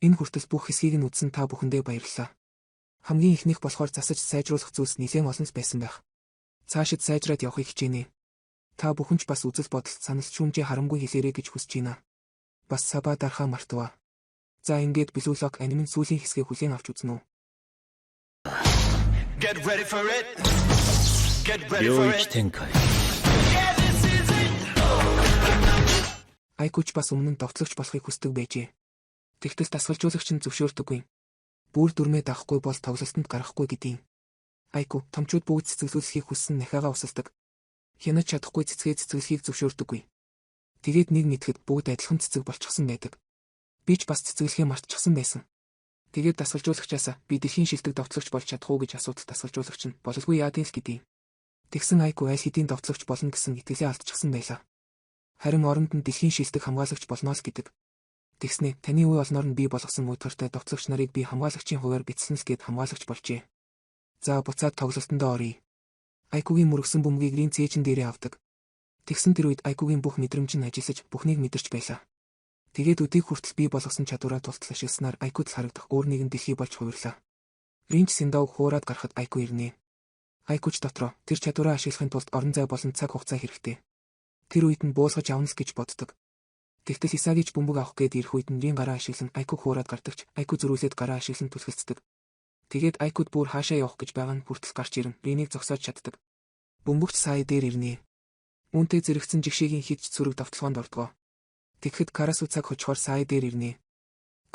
Энэ хүртэл бүх хэсгийг нь үзсэн та бүхэндээ баярлалаа. Хамгийн ихнийх болохоор засаж сайжруулах зүйлс нэлээд олон байсан байх. Цаашид сайжраад явахыг хичээнэ. Та бүхэн ч бас үзэл бодол санал шүүмжээ харамгүй хэлээрэй гэж хүсэж байна. Бас сабаа дарахаа мартаваа. За ингээд Блулок анимын сүүлийн хэсгийг хүлээн авч үзнэ үү. Get ready for it. Get ready for it. Айкуч бас өмнө нь довтлогч болохыг хүсдэг байжээ. Тэгтэл дасгалжуулагч нь зөвшөөрдөггүй. Бүр дүрмээ даахгүй бол тоглолтод гарахгүй гэдгийг. Айку томчууд бүгд цэцгэлүүлэхийг хүссэн нахаага усалдаг. Хянаж чадахгүй цэцгээ цэцгэлэхийг зөвшөөрдөггүй. Тэгээд нэг мэтгэд бүгд адилхан цэцэг болчихсон байдаг. Би ч бас цэцгэлэхээ мартчихсан байсан. Тэгээд дасгалжуулагчаасаа би дэлхийн шилдэг довтлогч болж чадах уу гэж асуудал дасгалжуулагч нь бололгүй яадын л гэдгийг. Тэгсэн Айку аль хэдийн довтлогч болно гэсэн итгэлээ алдчихсан байлаа. Харин оронд нь дэлхийн шилдэг хамгаалагч болноос гэдэг. Тэгснэ таны үе олноор нь би болгосон муудгартай довтлогч нарыг би хамгаалагчийн хуваар битсэн л гээд хамгаалагч болжээ. За буцаад тоглолтондоо оръё. Айкугийн мөргсөн бөмбөгийг рин цээжин дээрээ авдаг. Тэгсэн тэр үед Айкугийн бүх мэдрэмж нь ажиллаж бүхнийг мэдэрч байлаа. Тэгээд өдийг хүртэл би болгосон чадвараа тултал ашигласнаар Айкуд л харагдах өөр нэгэн дэлхий болж хувирлаа. Ринч Синдог хуураад гарахад Айку ирнэ. Айкуч дотроо тэр чадвараа ашиглахын тулд орон зай болон цаг хугацаа хэрэгтэй. Тэр үед нь буусгаж авна л гэж боддог. Тэгтэл Исагич бөмбөг авах гээд ирэх үед нь рин гараа ашиглан Айку хуураад гардагч Айку зөрүүлээд гараа ашиглан түлхэлцдэг. Тэгээд Айкуд бүр хаашаа явах гэж байгаа нь хүртэл гарч ирэн ринийг зогсоож чаддаг. Бөмбөгч сая дээр ирнэ. Үүнтэй зэрэгцэн жигшээгийн хидж сүрэг давталгоонд ордгоо. Тэгэхэд Карасу цаг хожихоор сая дээр ирнэ.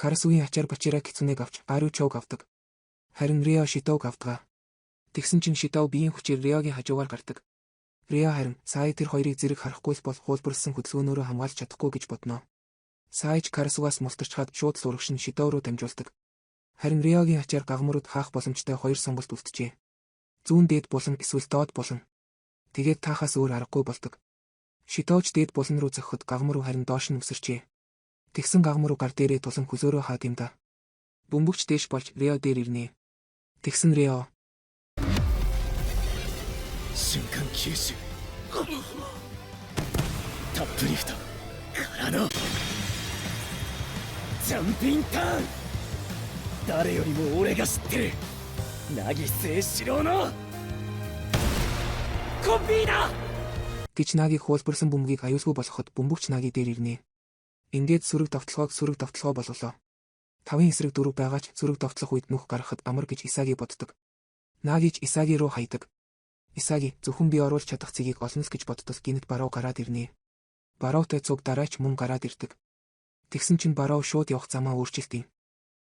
Карасугийн ачаар бачира кицүнэг авч Аручог авдаг. Харин Рио Шитог авдаг. Тэгсэн чинь Шитог биеийн хүчээр Риогийн хажуугаар гардаг. Рио харин сая тэр хоёрыг зэрэг харахгүй л бол хуулбарлсан хөдөлгөөнөөрөө хамгаалж чадахгүй гэж бодноо. Саяж Карасугаас мултарчхаад шууд л урагш нь Шитог руу дамжуулдаг. Харин Риогийн ачаар гагмарууд хаах боломжтой хоёр сонголт үлджээ. Зүүн дээд булан эсвэл доод булан. Тэгээд таахаас өөр аргагүй болдог. Шитогч дээд булан руу зохиход гагмар руу харин доош нь өсөрчээ. Тэгсэн гагмар руу гар дээрээ тулан хөлөөрөө хаад юм да. Бөмбөгч дээш болж Рио дээр ирнэ. Тэгсэн Рио 순간 기술. 탑프리프트. 가라노. 점핑 타운. 誰よりも俺が知ってる。凪末四郎のコピーだ. гэж Нагийг хуулбарсан бөмбөгийг аюулгүй болгоход бөмбөгч Наги дээр ирнэ. Ингээд сүрэг довтлогоо болголоо. 5-ын эсрэг 4 байгаач сүрэг довтлох үед нүх гаргахад амар гэж Исаги боддог. Наги ч Исаги руу хаядаг. Исаги зөвхөн би оруулж чадах цэгийг олно л гэж бодтол гинт Баруу гараад ирнэ. Баруутай цуг дараач мөн гараад ирдэг. Тэгсэн чинь Баруу шууд явах замаа өөрчилтий.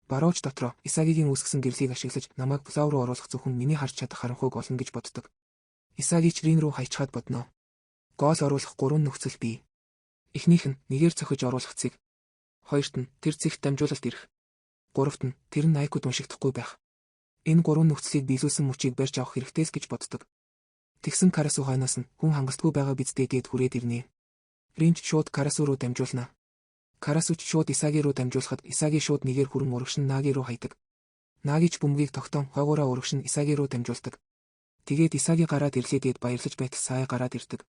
Барууч дотроо Исагигийн үүсгэсэн гэрлийг ашиглаж намайг плав руу оруулах зөвхөн миний харж чадах харанхуйг олно гэж боддог. Исаги ч рин руу хайчхаад бодноо. Гол оруулах 3 нөхцөл бий. Эхнийх нь нэгээр цохиж оруулах цэг. Хоёрт нь тэр цэгт дамжуулалт ирэх. Гуравт нь тэр нь Айкуд уншигдахгүй байх. Энэ 3 нөхцөлийг биелүүлсэн мөчийг барьж авах хэрэгтэй л гэж боддог. Тэгсэн Карасу хойноос нь хүн хангалтгүй байгаа биздээ гээд хүрээд ирнэ. Ринч шууд Карасу руу дамжуулна. Карасуч шууд Исаги руу дамжуулахад Исаги шууд нэгээр хүрэн урагшин Наги руу хайдаг. Нагич бөмбөгийг тогтоон хойгоороо урагшин Исаги руу дамжуулдаг. Тэгээд Исаги гараад ирлээ гээд баярлаж байтал сая гараад ирдэг.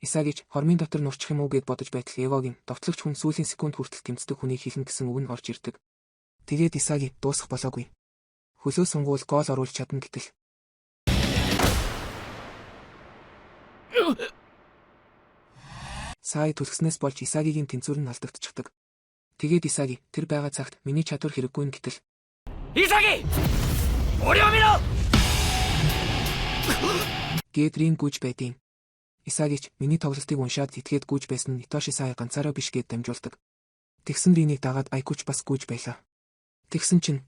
Исагич хормын дотор нурчих юм уу гэд бодож байтал Евогийн довтлогч хүн сүүлийн секунд хүртэл тэмцдэг хүнийг хийхин гэсэн үг нь орж ирдэг. Тэгээд Исаги дуусах болоогүй. Хөлөө сунгуул гол оруулж чадна гэтэл сая түлхснээс болж Исагигийн тэнцвэр нь алдагдчихдаг. Тэгээд Исаги тэр байгаа цагт миний чадвар хэрэггүй нь гэтэл Исаги! Орё миро! гээд рин гүйж байдیں۔ Исагич миний тоглолтыг уншаад итгээд гүйж байсан нь Итоши сая ганцаараа биш гээд дамжуулдаг. Тэгсэн ринийг дагаад Айкуч бас гүйж байлаа. Тэгсэн чинь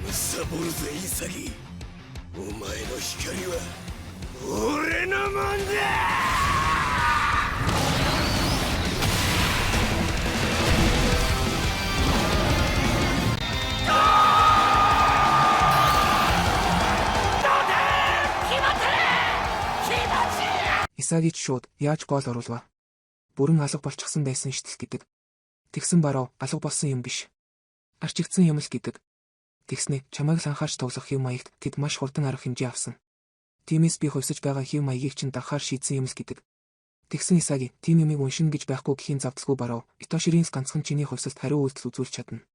Мусабурзе Исаги. お前の光は俺のもんだ! Исагич шууд яаж гол оруулва? Бүрэн алга болчихсон байсан штэл гэдэг. Тэгсэн Баруу алга болсон юм биш. Арчигдсан юм л гэдэг. Тэгснэ чамайг л анхаарч тоглох юм маягт тэд маш хурдан арга хэмжээ авсан. Тиймээс би хувьсаж байгаа хэв маягийг чинь дахаар шийдсэн юмс гэдэг. Тэгсэн Исаги тийм юмыг уншин гэж байхгүй гэхийн завдалгүй барав. Итоширийн ганцхан чиний хувьсалт хариу үйлдэл үзүүлж чадна.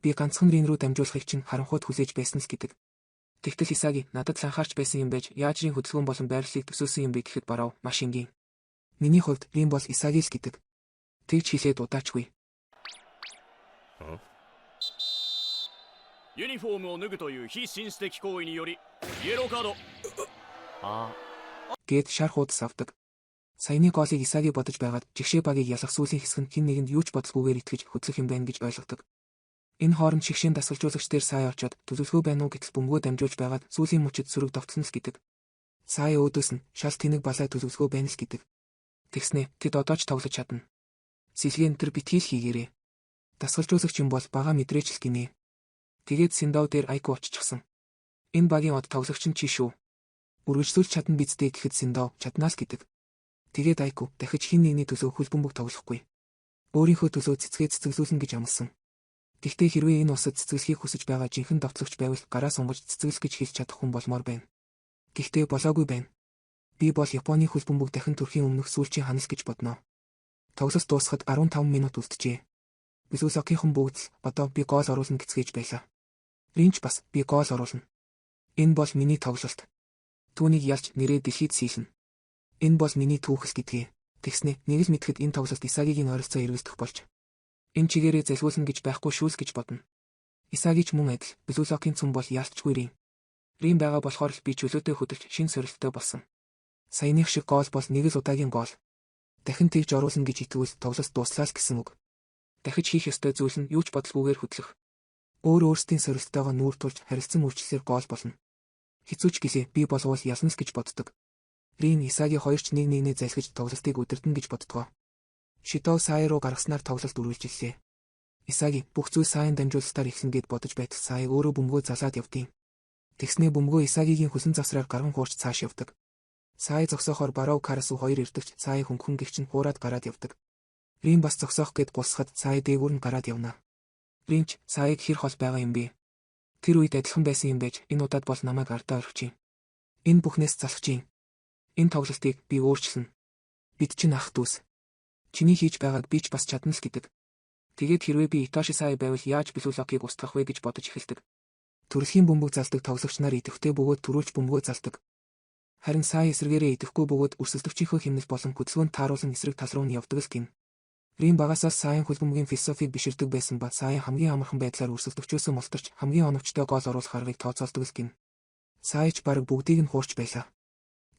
Би ганцхан рин рүү дамжуулахыг чинь харанхуйд хүлээж байснас гэдэг. Тэгтэл Исаги надад санхаарч байсан юм байж яаж рин хөдөлгөөн болон байрлалыг төсөөсөн юм бэ гэхэд барав маш энгийн. Миний хувьд рин бол Исагис гэдэг. Тэгж хэлээд удаачгүй. ユニフォームを脱ぐという非紳士的行為によりイエローカード。Гэт шар хуудас авдаг. Саяны голыг Исаги бодож байгаад жигшээ багийг ялах сүүлийн хэсэг нь хэн нэгэнд юу ч бодсгүйгээр итгэж хөдлөх юм байна гэж ойлгодог. Энэ хооронд шигшийн дасгалжуулагч дээр сая очоод төлөвлөгөө байна уу гэтэл бөмбөгөө дамжуулж байгаад сүүлийн мөчөд сөрөг довтсонс гэдэг. Сая өөдөөс нь шал тэнэг балай төлөвлөгөө байна л гэдэг. Тэгснэ тэд одоо ч тоглож чадна. Сэлгэн тэр битгийл хийгээрээ. Дасгалжуулагч юм бол бага мэдрээч л гинэ. Тэгээд Синдав дээр Айку оччихсан. Энэ багийн од тоглогч нь чи шүү. Үргэлжлүүлж чадна бидтэй гэхэд Синдав чаднаас гэдэг. Тэгээд Айку дахиж хин нэгний төлөө хөл бөмбөг тоглохгүй. Өөрийнхөө төлөө цэцгээ цэцгэлүүлнэ гэж амласан. Гэхдээ хэрвээ энэ усад цэцгэлхийг хүсэж байгаа жинхэнэ довтлогч байвал гараа сунгаж цэцгэлс гэж хэлж чадах хүн болмоор байна. Гэхдээ болоогүй байна. Би бол Японы хөл бөмбөг дахин төрхийн өмнөх сүүлчийн ханас гэж бодноо. Тоглолт дуусахад 15 минут үлджээ. Бисүсакийнхэн бүгд одоо би гол оруулна гэцгээж байлаа. Ринч бас би гол оруулна. Энэ бол миний тоглолт. Түүнийг ялж нэрээ дэлхийд сийлнэ. Энэ бол миний түүхэл гэдгээ. Тэгснэ нэг л мэдхэд энэ тоглолт Исагигийн ойролцоо эргэлдэх болж. Энэ чигээрээ залгуулна гэж байхгүй шүүс гэж бодно. Исаги ч мөн адил Бисүсакийн цум бол яалтчгүй Рим байгаа болохоор л би чөлөөтэй хөдөлж шин сорилттой болсон. Саяных шиг гол бол нэг л удаагийн гол. Дахин тэгж оруулна гэж итгүүл тоглолт дуслаа л гэсэн үг. Дахиж хийх ёстой зүйл нь юу ч бодлогүйгээр хөдлөх. Өөрсдийн сорилттойгоо нүүр тулж харилцан үйлчлэлээр гол болно. Хизүүч гэлээ би болвол ялнас гэж боддог. Рим Исаги хоёр ч нэг нэгнээ залхиж тоглолтыг удирдна гэж боддгоо. Шидо Сая руу гаргаснаар тоглолт үргэлжиллээ. Исаги бүх зүйл Саян дамжуулалтаар ихсэн гэд бодож байтал Сая өөрөө бөмбөгөө залаад явдیں۔ Тэгснээ бөмбөгөө Исагигийн хүлэн завсраар гарган хуурч цааш явдаг. Сая зогсоохоор Барав Карасу хоёр ирдэгч Сая хөнгөн гихч нь хуураад гараад явдаг. Рим бас зогсоох гэд гусахад Сая дээгүүр нь гараад явна. Римч Саяг хэр хол байгаа юм бэ? Тэр үед адилхан байсан юм байж энэ удаад бол намайг ардаа орхиж юм. Энэ бүхнээс залхаж юм. Энэ тоглолтыг би өөрчилнө. Бид чинь ах дүүс. Чиний хийж байгааг би ч бас чадна л гэдэг. Тэгээд хэрвээ би Итоши Сая байвал яаж Бисүсакийг устгах вэ гэж бодож эхэлдэг. Төрөлхийн бөмбөг залдаг тоглогч нар идэвхтэй бөгөөд төрүүлж бөмбөгөө залдаг. Харин Сая эсрэгээрээ идэвхгүй бөгөөд өрсөлдөгчийнхөө хэмнэл болон хөдөлгөөнд тааруулан эсрэг тал руу нь явдаг л гин. Рим багасаас Саян хөл бөмбөгийн философиг биширдэг байсан ба Сая хамгийн амархан байдлаар өрсөлдөгчөөсөө мултарч хамгийн оновчтой гол оруулах аргыг тооцоолдог л гин. Саяч бараг бүгдийг нь хуурч байлаа.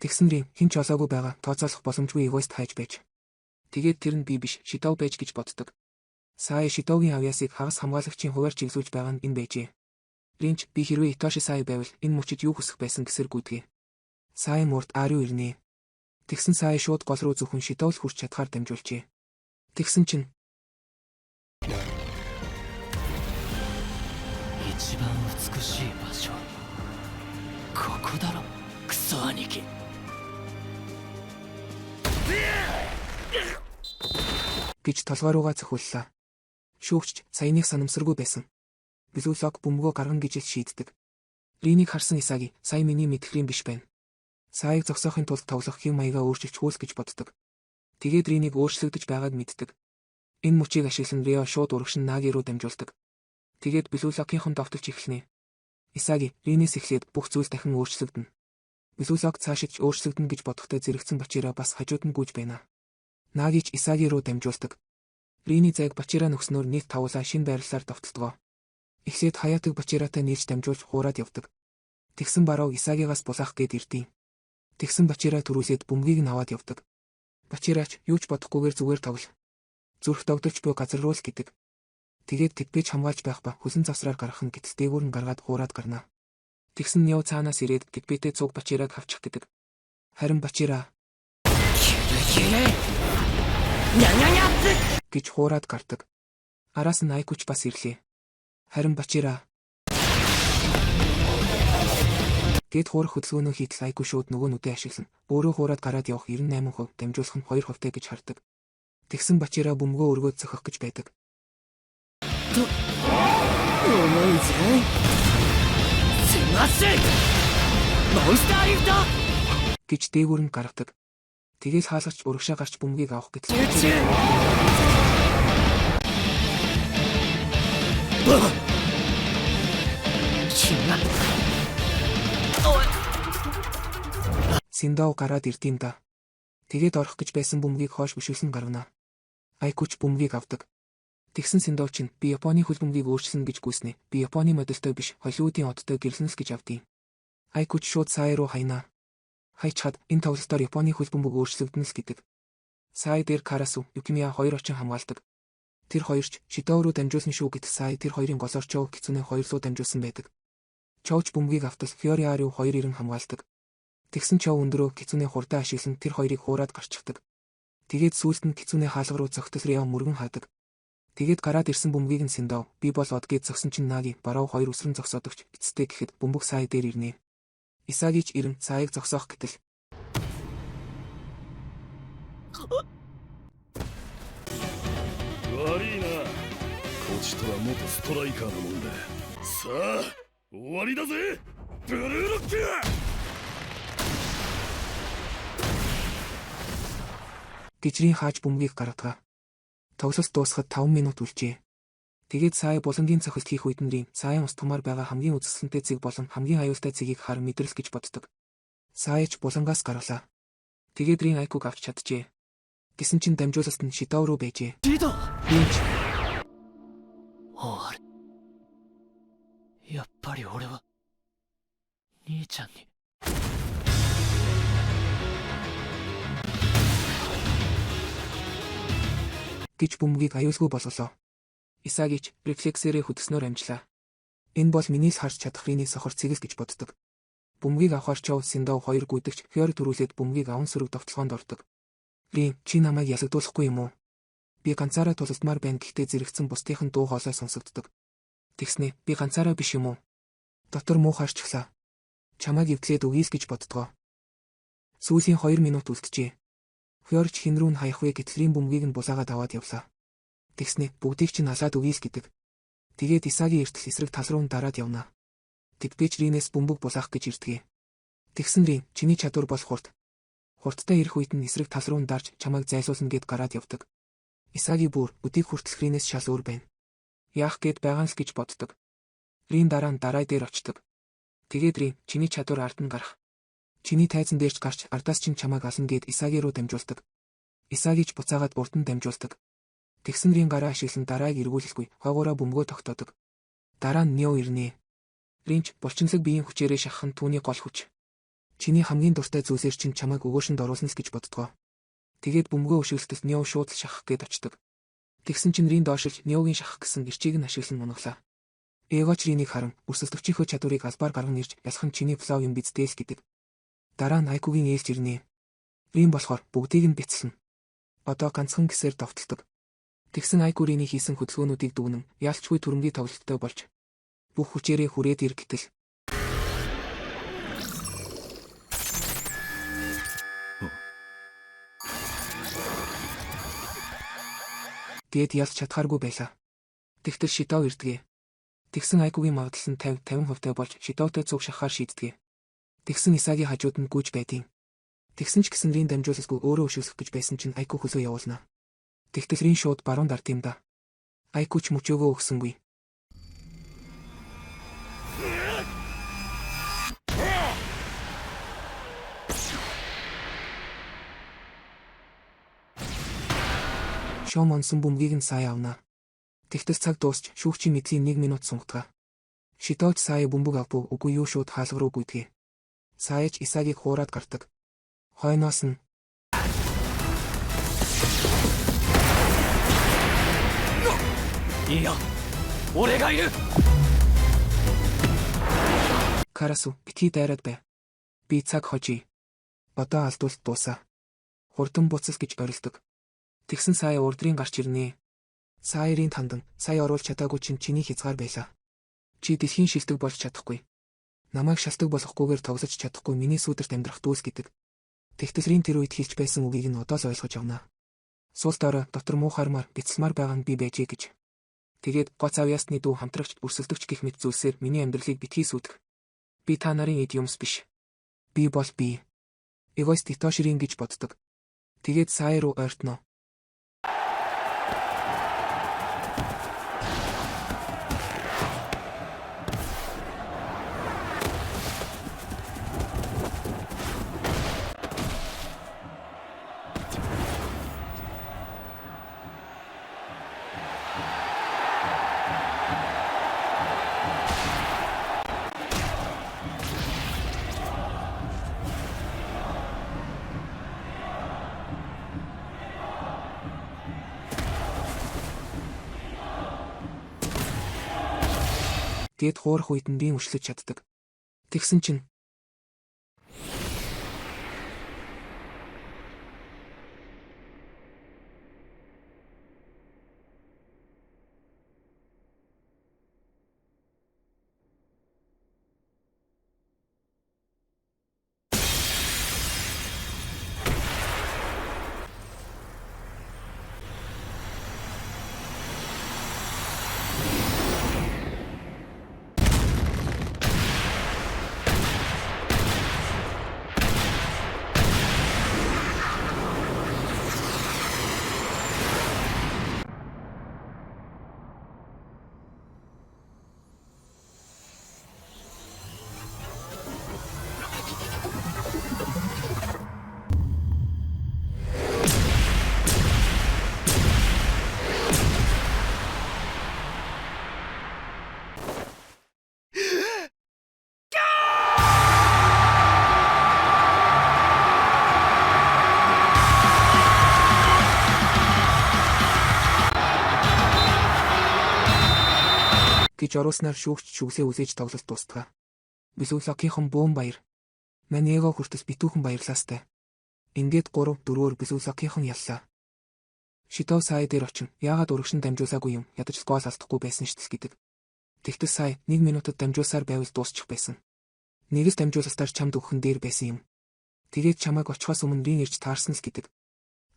Тэгсэн Рим хэн ч олоогүй байгаа тооцоолох боломжгүй эгоист хайж байж. Тэгээд тэр нь би биш Шидо байж гэж боддог. Сая Шидогийн авьяасыг хагас хамгаалагчийн хуваар чиглүүлж байгаа нь энэ байжээ. Ринч би хэрвээ Итоши Сая байвал энэ мөчид юу хүсэх байсан гэсэр гүйдгээ. Сая мурд Ариу ирнэ. Тэгсэн Сая шууд гол руу зөвхөн Шидо л хүрч чадхаар дамжуулжээ. Тэгсэн чинь 一番美しい場所ここだろクソ兄貴 гэж толгой руугаа цохиуллаа. Шүүгч саяных санамсаргүй байсан. Бисүсак бөмбөгөө гаргана гэж шийддэг. Ринийг харсан Исаги сая миний мэдхрийн биш байна. Саяг зогсоохын тулд тоглох хэм маягаа өөрчилж хөөс гэж боддог. Тэгээд Ринийг өөрчлөгдөж байгааг мэддэг. Энэ мөчийг ашиглан Рио шууд урагшин Наги руу дамжуулдаг. Тэгээд Бисүсакийнхэн довтолж эхэлнэ. Исаги Ринээс эхлээд бүх зүйл дахин өөрчлөгдөнө. Бисүсак цаашид өөрчлөгдөнө гэж бодохдоо зэрэгцэн Бачира бас хажууд нь гүйж байна. Наги ч Исаги руу дамжуулдаг. Рины зайг Бачира нөхснөөр нийт тавуулаа шин байрлалаар довтолдгоо. Эхлээд Хаятыг Бачиратай нийлж дамжуулж хуураад явдаг. Тэгсэн Барав Исагигаас булаах гээд ирдیں۔ Тэгсэн Бачира төрүүлээд бөмбөгийг нь аваад явдаг. Бачирач юу ч бодохгүйгээр зүгээр тоглол. Зүрх догдолж буй газар руу л гэдэг. Тэгээд тэдбэж хамгаалж байх ба хүлэн завсраар гарах нь гэтэл дээгүүр нь гаргаад хуураад гарна. Тэгсэн Няо цаанаас ирээд тэдбэтэй цуг Бачираг хавчих гэдэг. Харин Бачира гэж хуураад гардаг. Араас нь Айкуч бас ирлээ. Харин Бачира гэд хуурах хөдөлгөөнөө хийтэл Айку шууд нөгөө нүдээ ашиглан өөрөө хуураад гараад явах 98% дамжуулах нь 2% гэж хардаг. Тэгсэн Бачира бөмбөгөө өргөөд зөхөх гэж байдаг. Монстер лифт гэж дээгүүр нь гаргадаг. Тэгээс хаалгач урагшаа гарч бөмбөгийг авах гэтэл Синдоо гараад ирдэм да. Тэгээд орох гэж байсан бөмбөгийг хойш бишүүлсэн гаргана. Айкуч бөмбөгийг авдаг. Тэгсэн Синдоо чинь би Японы хөл бөмбөгийг өөрчилнө гэж гүйснэ. Би Японы модельтой биш, Холливуудын одтой гэрлэнс гэж авдیں۔ Айкуч шууд Сай руу хайнаа. Хайчхад энэ тоглолтоор Японы хөл бөмбөг өөрчлөгдөнө л гэдэг. Сай дээр Карасу, Юкимия хоёр очин хамгаалдаг. Тэр хоёрч Шидоо руу дамжуулсан шүү гэтэл Сай тэр хоёрын голоор Чоу Кицүнэ хоёрлоо дамжуулсан байдаг. Чоуч бөмбөгийг автал Фьориару хоёр ирэн хамгаалдаг. Тэгсэн Чоу өндөрөө Кицүнэ хурдаа ашиглан тэр хоёрыг хуураад гарчихдаг. Тэгээд сүүлд нь Кицүнэ хаалга руу зогтол Рио мөргөн хаадаг. Тэгээд гараад ирсэн бөмбөгийг нь Синдоо би бол од гээд зогсон чинь Наги барав хоёр үсрэн зогсоодогч эцэстээ гэхэд бөмбөг Сай дээр ирнэ. Исагич ирэн Саийг зогсоох гэтэл 悪いな。こちとら元ストライカーのもんだ。さあ、終わりだぜ、ブルーロック。Гижрийн хааж бөмбөгийг гаргадаг. Тоглолт дуусахад 5 минут үлжээ. Тэгээд Сай булангийн цохилт хийх үед нь Саян ус тумаар байгаа хамгийн үзэсгэлэнтэй цэг болон хамгийн аюултай цэгийг хар мэдрэл гэж боддог. Саяч булангаас гаргалаа. Тэгээд Рин Айкуг авч чаджээ. Гэсэн чинь дамжуулалт нь Шидоо руу байжээ. Шидоо. やっぱり俺は兄ちゃんにгэж бөмбөгийг аюулгүй болголоо. Исагич рефлексээрээ хөдөлснөөр амжлаа. Энэ бол миний л харж чадах Рины сохор цэгэл гэж боддог. Бөмбөгийг авахар Чоу Синдоо хоёр гүйдэгч Фьори төрүүлээд бөмбөгийг аван сөрөг довтлогоонд ордог. Рин чи намайг ялагдуулахгүй юм уу? Би ганцаараа тулалдмаар байна гэхдээ зэрэгцэн бусдынхын дуу хоолой сонсогддог. Тэгснэ би ганцаараа биш юм уу? Дотор муу харчглаа. Чамайг эвдлээд өгье л гэж боддгоо. Сүүлийн 2 минут үлджээ. Фьорч хин рүү нь хаях вэ гэтэл Рин бөмбөгийг нь булаагаад аваад явлаа. Тэгснэ бүгдийг чинь алаад өгье л гэдэг. Тэгээд Исагийн эртэл эсрэг тал руу дараад явна. Тэгбэж Ринээс бөмбөг булаах гэж ирдгээ. Тэгсэн Рин чиний чадвар бол хурд. Хурдтай ирэх үед нь эсрэг тал руу дарж чамайг зайлуулна гэд гараад явдаг. Исаги бүр өдийг хүртэл Ринээс шал өөр байна. Яах гээд байгаа л гэж боддог. Рин дараа нь дараа дээр очдог. Тэгээд Рин чиний чадвар ард нь гарах. Чиний тайзан дээрч гарч ардаас чинь чамайг ална гэд Исаги руу дамжуулдаг. Исагич буцаагаад урд нь дамжуулдаг. Тэгсэн Рин гараа ашиглан дарааг эргүүлэлгүй хойгоороо бөмбөгөө тогтоодог. Дараа нь Нио ирнэ. Ринч булчинлаг биеийн хүчээрээ шахах нь түүний гол хүч. Чиний хамгийн дуртай зүйлсээр чинь чамайг өгөөшөнд оруулна л гэж боддгоо. Тэгээд бөмбөгөө өшөглөлтөд Нио шууд л шахах гээд очдог. Тэгсэн чинь Рин доошилж Ниогийн шахах гэсэн гэрчийг нь ашиглан унаглаа. Эгоч Ринийг харан өрсөлдөгчийнхөө чадварыг албаар гарган ирж ялах нь чиний плав юм биздээ л гэдэг. Дараа нь Айкугийн ээлж ирнэ. Рин болохоор бүгдийг нь бяцлана. Одоо ганцхан гэсээр довтолдог. Тэгсэн Айку Рины хийсэн хөдөлгөөнүүдийг дүгнэн яалчгүй түрэмгий тоглолттой болж бүх хүчээрээ хүрээд ир гэтэл гээд ялж чадхааргүй байлаа. Тэгтэл Шидоо ирдгээ. Тэгсэн Айкугийн магадлал нь 50% болж Шидоотой цуг шахахаар шийддэг. Тэгсэн Исагийн хажууд нь гүйж байдیں۔ Тэгсэн ч гэсэн Рин дамжуулалгүй өөрөө өшөглөх гэж байсан чинь Айку хөлөө явуулна. Тэгтэл Рин шууд баруун дард юм да. Айку ч мөчөөгөө өгсөнгүй. Шоу монсон бөмбөгийг нь Сай авна. Тэгтэл цаг дуусч шүүгчийн мэдлийн 1 минут сунгатгаа. Шидооч Сай бөмбөг авбуу үгүй юу шууд хаалга руу гүйдгээ. Саяч Исагийг хуураад гардаг. Хойноос ньいや、俺がいる。Карасу битгий дайраад бай. Би цаг хожий. Одоо алдуулт дуусаа. Хурдан буцал гэж орилдог. Тэгсэн Сая урдрын гарч ирнэ. Саярын тандан сая оруулж чадаагүй чинь чиний хязгаар байлаа. Чи дэлхийн шилдэг болж чадахгүй. Намайг шалтгаан болохгүйгээр тоглож чадахгүй миний сүдэрт амьдрах дүүс гэдэг. Тэгтэл Рин тэр үед хэлж байсан үгийг нь одоо л ойлгож авна. Сул дорой дотор муу хармаар бяцламар байгаа нь би байжээ гэж. Тэгээд гоц авьяасны дүү хамтрагч өрсөлдөгч гих мэт зүйлсээр миний амьдралыг битгий сүйдэх. Би та нарын эд юмс биш. Би бол би. Эгоист Итоширин гэж боддог. Тэгээд Сай руу ойртноо. Гээд хуурах үед нь биеийн өчлөж чаддаг. Тэгсэн чинь гэж оруулснаар шүүгч шүгсээ үзээж тоглолт дуустгаа. Бисүлокийнхан бөөн баяр. Маньего хүртэл битүүхэн баярлаастай. Ингээд 3-4-өөр Бисүлокийнхан яллаа. Шитоо Сай дээр очин яагаад урагшин дамжуулаагүй юм ядаж гол алдахгүй байсан штэл гэдэг. Тэгтэл Сай 1 минутад дамжуулсаар байвал дуусчих байсан. Нэгээс дамжуулалтаар чамд өгөхөн дээр байсан юм. Тэгээд чамайг очихоос өмнө рин ирж таарсан л гэдэг.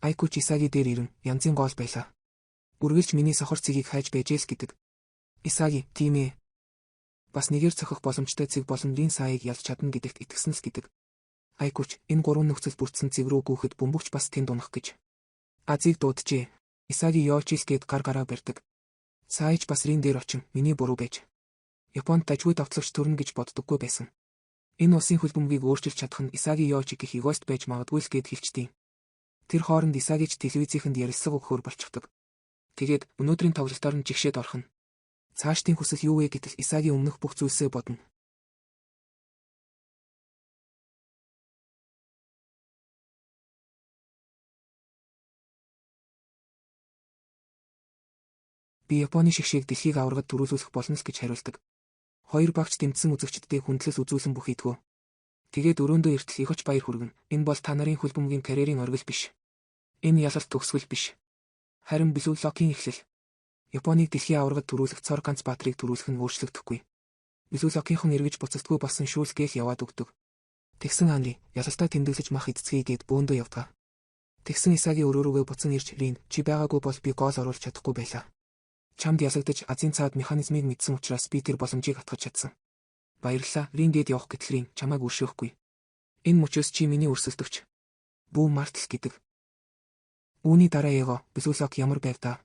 Айку Исаги дээр ирэн янзын гол байлаа. Үргэлж миний сохор цэгийг хайж байжээ л гэдэг. Исаги, тийм ээ. Бас нэгээр цохих боломжтой цэг болон рин Саийг ялж чадна гэдэгт итгэсэн л гэдэг. Айкуч энэ 3 нөхцөл бүрдсэн цэг рүү гүйхэд бөмбөгч бас тэнд унах гэж. Азиг дууджээ. Исаги Йочис гээд гар гараа барьдаг. Саич бас рин дээр очин миний буруу байж. Японд дажгүй давтлагч төрнө гэж боддоггүй байсан. Энэ усын хөлбөмбөгийг өөрчилж чадах нь Исаги Йочи гэх эгоист байж магадгүй л гээд хэлчихдээ. Тэр хооронд Исагич телевизийнхэнд ярилцлага өгөхөөр болчихдог. Тэгээд өнөөдрийн тоглолтоор нь жигшээд орох нь. Цаашдын хүсэл юу вэ гэтэл Исаги өмнөх бүх зүйлсээ бодно. Би Японы шигшээг дэлхийг аврагад төрүүлүүлэх болно л гэж хариулдаг. Хоёр багч дэмжсэн үзэгчдтэй хүндлэл үзүүлсэн бүх ийдгүү. Тэгээд өрөөндөө эртэл их оч баяр хүргэн. Энэ бол та нарын хөлбөмбөгийн карьерийн оргил биш. Энэ ялалт төгсгөл биш. Харин Бисүлокийн эхлэл. Японыг дэлхийн аврагад төрүүлэх Цор ганц баатрыг төрүүлэх нь өөрчлөгдөхгүй. Бисүлокийнхан эргэж буцалтгүй болсон шүүлсгээл яваад өгдөг. Тэгсэн Анри ялалтаа тэмдэглэж мах эцгээгээд бөөндөө явдаг. Тэгсэн Исаги өрөөрөөгөө буцан ирж рин чи байгаагүй бол би гол оруулж чадахгүй байлаа. Чамд ялагдаж азийн цаад механизмыг мэдсэн учраас би тэр боломжийг атгаж чадсан. Баярлалаа. Риндээд явах гэтэл рин чамайг өршөөхгүй. Энэ мөчөөс чи миний өрсөлдөгч. Бүү мартал гэдэг. Үүний дараа Эго Бисүлок ямар байв та?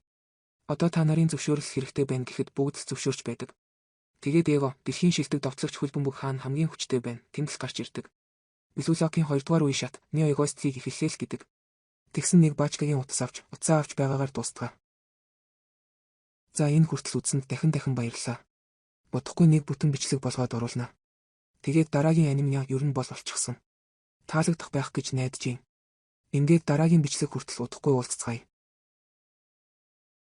Одоо та нарын зөвшөөрөл хэрэгтэй байна гэхэд бүгд л зөвшөөрч байдаг. Тэгээд Эго дэлхийн шилдэг давтлагч хөлбөмбөг хаан хамгийн хүчтэй байна. Тэнд л гарч ирдэг. Бисүлокийн 2 дугаар үе шат Нео эгоистлийг эхэллээ л гэдэг. Тэгсэн нэг баачкагийн утас авч байгаагаар дуустгаа. За энэ хүртэл үзсэнд дахин баярлалаа. Бодохгүй нэг бүтэн бичлэг болгоод оруулнаа. Тэгээд дараагийн аниме ер нь бол олчихсон. Таалагдах байх гэж найдаж байна. Ингээд дараагийн бичлэг хүртэл удахгүй уулзцгаая.